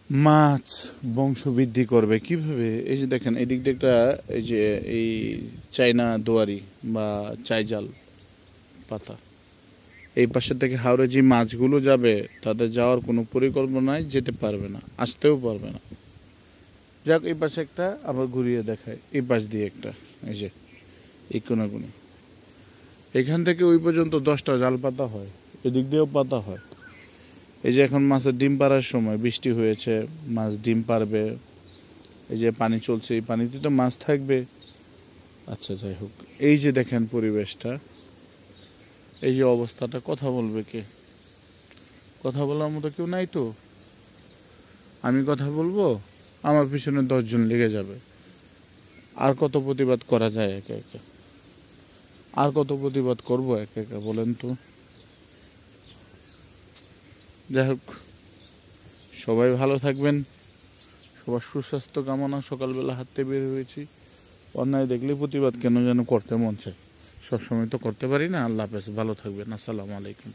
মাছ বংশবৃদ্ধি করবে কিভাবে? এই যে দেখেন এদিক দিয়ে একটা, এই যে এই চাইনা দোয়ারি বা চাইজাল পাতা, এই পাশের থেকে হাওড়ে যে মাছগুলো যাবে তাদের যাওয়ার কোনো পরিকল্পনা নাই, যেতে পারবে না, আসতেও পারবে না। যাক, এই পাশে একটা আবার ঘুরিয়ে দেখায়, এই পাশ দিয়ে একটা, এই যে এই কোনাগুনি, এখান থেকে ওই পর্যন্ত 10টা জাল পাতা হয়, এদিক দিয়েও পাতা হয়। এই যে এখন মাছের ডিম পাড়ার সময়, বৃষ্টি হয়েছে, মাছ ডিম পারবে, এই যে পানি চলছে, এই পানিতে তো মাছ থাকবে। আচ্ছা, যাই হোক, এই যে দেখেন পরিবেশটা, এই যে অবস্থাটা, কথা বলবে কে? কথা বলার মতো কেউ নাই তো। আমি কথা বলবো, আমার পিছনে 10 জন লেগে যাবে। আর কত প্রতিবাদ করা যায় একে একে? আর কত প্রতিবাদ করবো একে একে, বলেন তো? যাই হোক, সবাই ভালো থাকবেন, সবার সুস্বাস্থ্য কামনা। সকালবেলা হাঁটতে বের হয়েছি, অন্যায় দেখলে প্রতিবাদ কেন যেন করতে মন চায়। সবসময় তো করতে পারি না। আল্লাহ হাফেজ, ভালো থাকবেন, আসসালামু আলাইকুম।